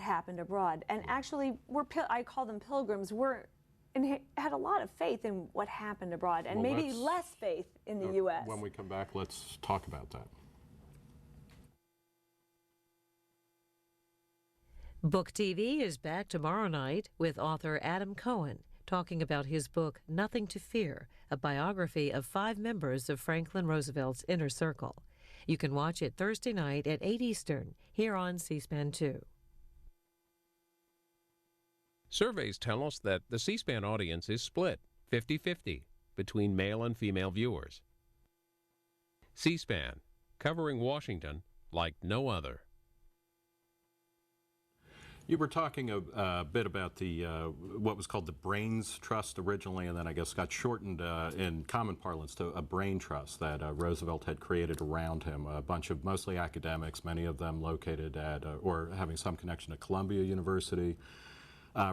happened abroad. And actually, I call them pilgrims, and had a lot of faith in what happened abroad, and maybe less faith in the U.S. When we come back, let's talk about that. Book TV is back tomorrow night with author Adam Cohen talking about his book, Nothing to Fear, a biography of 5 members of Franklin Roosevelt's inner circle. You can watch it Thursday night at 8 Eastern here on C-SPAN 2. Surveys tell us that the C-SPAN audience is split 50-50 between male and female viewers. C-SPAN, covering Washington like no other. You were talking a bit about the what was called the Brains Trust originally, and then I guess got shortened in common parlance to a brain trust that Roosevelt had created around him. A bunch of mostly academics, many of them located at or having some connection to Columbia University.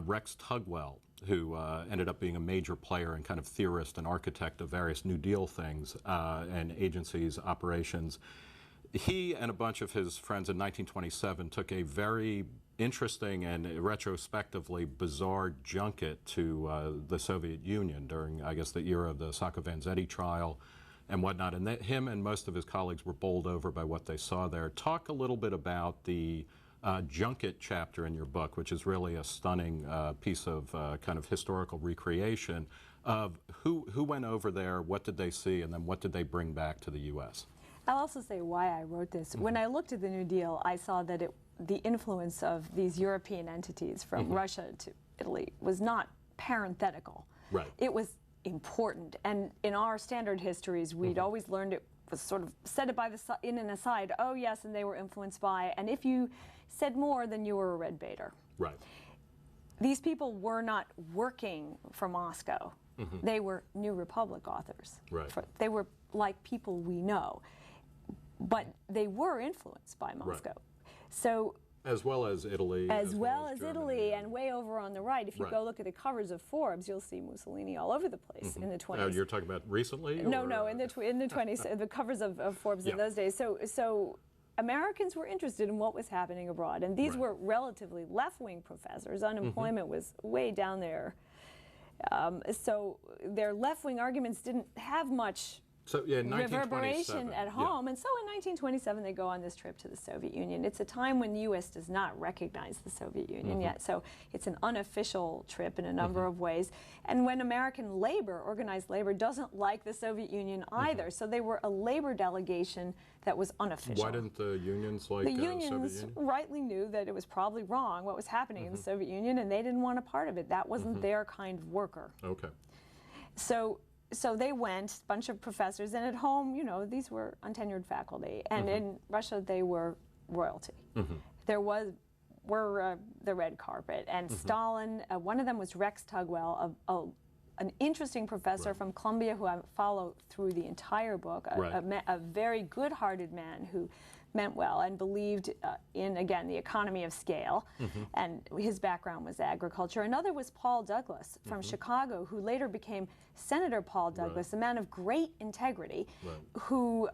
Rex Tugwell, who ended up being a major player and kind of theorist and architect of various New Deal things and agencies, operations. He and a bunch of his friends in 1927 took a very interesting and retrospectively bizarre junket to the Soviet Union during, I guess, the era of the Sacco Vanzetti trial and whatnot. And him and most of his colleagues were bowled over by what they saw there. Talk a little bit about the junket chapter in your book, which is really a stunning piece of kind of historical recreation of who went over there, what did they see, and then what did they bring back to the U.S. I'll also say why I wrote this. When I looked at the New Deal, I saw that the influence of these European entities from Russia to Italy was not parenthetical. Right. It was important. And in our standard histories, we'd always learned it was sort of said it by in an aside, oh yes, and they were influenced by, and if you said more, then you were a red baiter. Right. These people were not working for Moscow. They were New Republic authors. Right. They were like people we know. But they were influenced by Moscow. Right. So as well as Italy. As well as Germany, Italy, and way over on the right. If you go look at the covers of Forbes, you'll see Mussolini all over the place in the 20s. You're talking about recently? No, no, in the 20s, the covers of Forbes in those days. So Americans were interested in what was happening abroad, and these were relatively left-wing professors. Unemployment was way down there. So their left-wing arguments didn't have much reverberation at home. And so in 1927 they go on this trip to the Soviet Union. It's a time when the U.S. does not recognize the Soviet Union yet, so it's an unofficial trip in a number of ways. And when American labor, organized labor, doesn't like the Soviet Union either, so they were a labor delegation that was unofficial. Why didn't the unions like the Soviet unions Union? Rightly knew that it was probably wrong what was happening in the Soviet Union, and they didn't want a part of it. That wasn't their kind of worker. Okay. So they went, a bunch of professors, and at home, you know, these were untenured faculty, and in Russia they were royalty. There were the red carpet, and Stalin, one of them was Rex Tugwell, an interesting professor from Columbia who I follow through the entire book, a very good-hearted man who meant well and believed in, again, the economy of scale, and his background was agriculture. Another was Paul Douglas from Chicago, who later became Senator Paul Douglas, a man of great integrity, who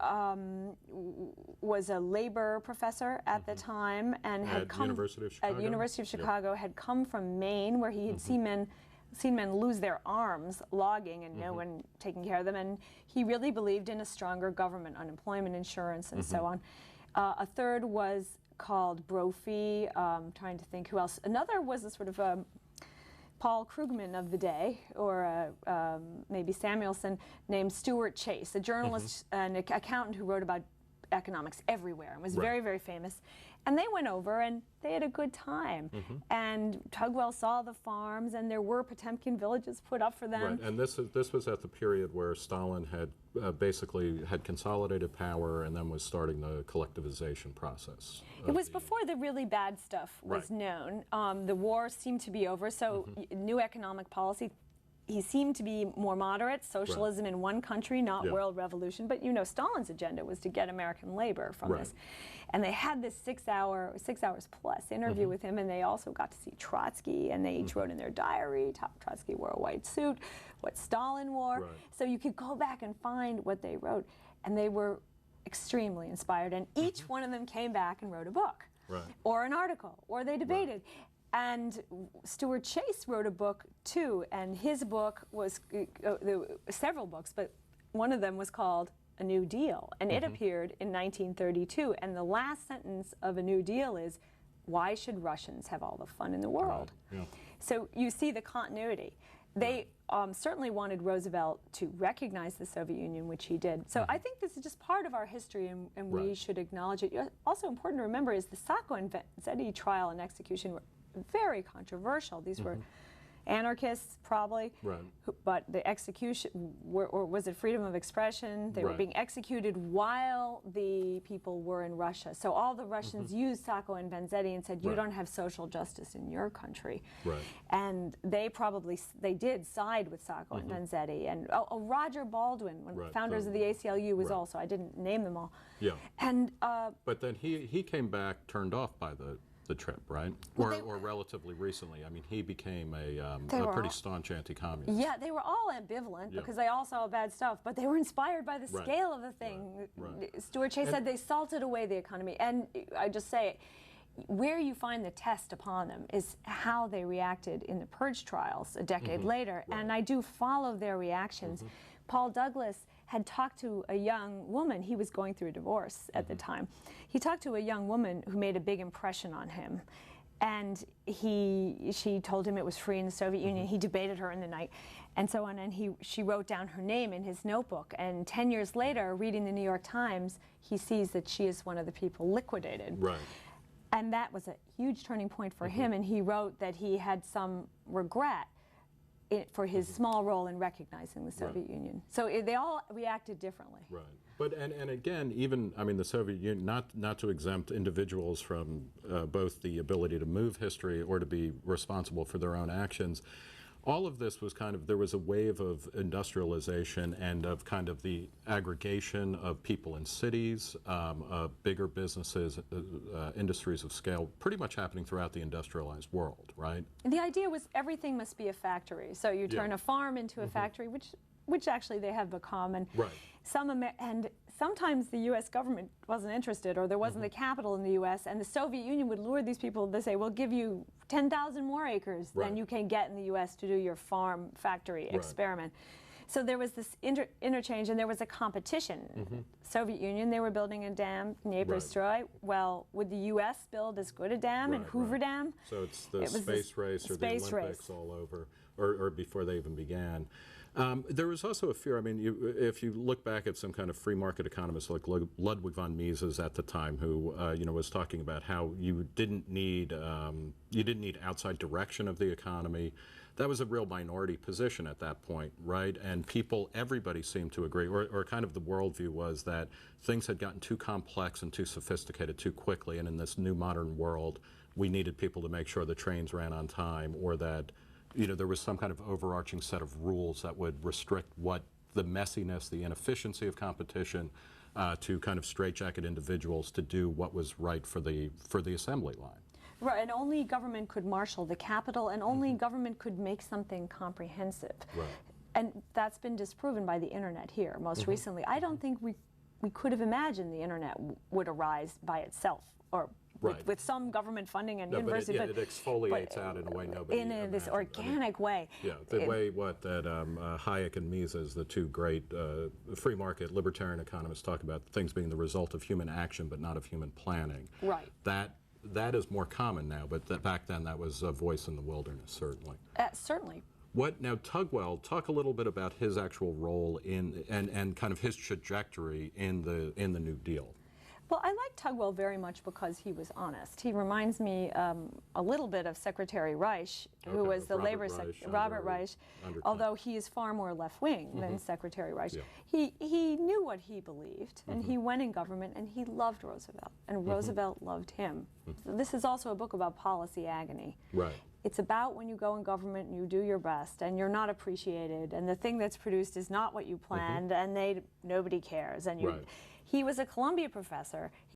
was a labor professor at the time and had come at University of Chicago, had come from Maine, where he had seen men lose their arms logging and no one taking care of them, and he really believed in a stronger government, unemployment insurance, and so on. A third was called Brophy. Trying to think who else. Another was a sort of Paul Krugman of the day, or maybe Samuelson, named Stuart Chase, a journalist, an accountant who wrote about economics everywhere and was very, very famous. And they went over and they had a good time. And Tugwell saw the farms, and there were Potemkin villages put up for them. Right, and this was at the period where Stalin had basically had consolidated power and then was starting the collectivization process. It was before the really bad stuff was known. The war seemed to be over, so new economic policy. He seemed to be more moderate, socialism in one country, not world revolution. But you know, Stalin's agenda was to get American labor from this. And they had this 6 hours plus interview with him, and they also got to see Trotsky, and they each wrote in their diary. Trotsky wore a white suit, what Stalin wore. So you could go back and find what they wrote, and they were extremely inspired. And each one of them came back and wrote a book. Right. or an article, or they debated. And Stuart Chase wrote a book too, and his book was there were several books, but one of them was called A New Deal, and it appeared in 1932. And the last sentence of A New Deal is, "Why should Russians have all the fun in the world?" Right. Yeah. So you see the continuity. They certainly wanted Roosevelt to recognize the Soviet Union, which he did. So I think this is just part of our history, and we should acknowledge it. Also important to remember is the Sacco and Vanzetti trial and execution were very controversial. These were anarchists, probably, but the execution, or was it freedom of expression? They were being executed while the people were in Russia. So all the Russians used Sacco and Vanzetti and said, you don't have social justice in your country. And they did side with Sacco and Vanzetti. And Roger Baldwin, one of the founders of the ACLU, was also, I didn't name them all. And but then he came back turned off by the trip, right? Or relatively recently. I mean, he became a pretty staunch anti-communist. Yeah, they were all ambivalent because they all saw bad stuff, but they were inspired by the scale of the thing. Stuart Chase said they salted away the economy. And I just say, where you find the test upon them is how they reacted in the Purge trials a decade later. And I do follow their reactions. Paul Douglas had talked to a young woman. He was going through a divorce at the time. He talked to a young woman who made a big impression on him. And she told him it was free in the Soviet Union. He debated her in the night and so on. And she wrote down her name in his notebook. And 10 years later, reading the New York Times, he sees that she is one of the people liquidated. And that was a huge turning point for him. And he wrote that he had some regret for his small role in recognizing the Soviet Union. So they all reacted differently. But and again, even I mean, the Soviet Union, not to exempt individuals from both the ability to move history or to be responsible for their own actions. All of this was kind of, there was a wave of industrialization and of kind of the aggregation of people in cities, bigger businesses, industries of scale, pretty much happening throughout the industrialized world, right? And the idea was everything must be a factory. So you turn a farm into a factory, which actually they have become. And and sometimes the U.S. government wasn't interested, or there wasn't the capital in the U.S., and the Soviet Union would lure these people to say, we'll give you 10,000 more acres than you can get in the U.S. to do your farm factory experiment. So there was this interchange, and there was a competition. Soviet Union, they were building a dam, Dnieper. Well, would the U.S. build as good a dam in Hoover Dam? So it's the space race or the Olympics all over, or before they even began. There was also a fear, I mean, if you look back at some kind of free market economists like Ludwig von Mises at the time, who was talking about how you didn't need outside direction of the economy. That was a real minority position at that point, right? And everybody seemed to agree, or kind of the worldview was that things had gotten too complex and too sophisticated too quickly, and in this new modern world, we needed people to make sure the trains ran on time, or that there was some kind of overarching set of rules that would restrict what the messiness, the inefficiency of competition, to kind of straitjacket individuals to do what was right for the assembly line. Right, and only government could marshal the capital, and only government could make something comprehensive. And that's been disproven by the internet here most recently. I don't think we could have imagined the internet would arise by itself, or with some government funding and university. But it exfoliates out in a way nobody in this organic way. Yeah, the way that Hayek and Mises, the two great free market libertarian economists, talk about things being the result of human action but not of human planning. That is more common now, but back then that was a voice in the wilderness, certainly. Certainly. Now, Tugwell, talk a little bit about his actual role in and kind of his trajectory in the New Deal. Well, I like Tugwell very much because he was honest. He reminds me a little bit of Secretary Reich, who was the labor secretary, Robert Reich, although he is far more left-wing than Secretary Reich. He knew what he believed, and he went in government, and he loved Roosevelt, and Roosevelt loved him. So this is also a book about policy agony. It's about when you go in government and you do your best, and you're not appreciated, and the thing that's produced is not what you planned, and nobody cares. And He was a Columbia professor.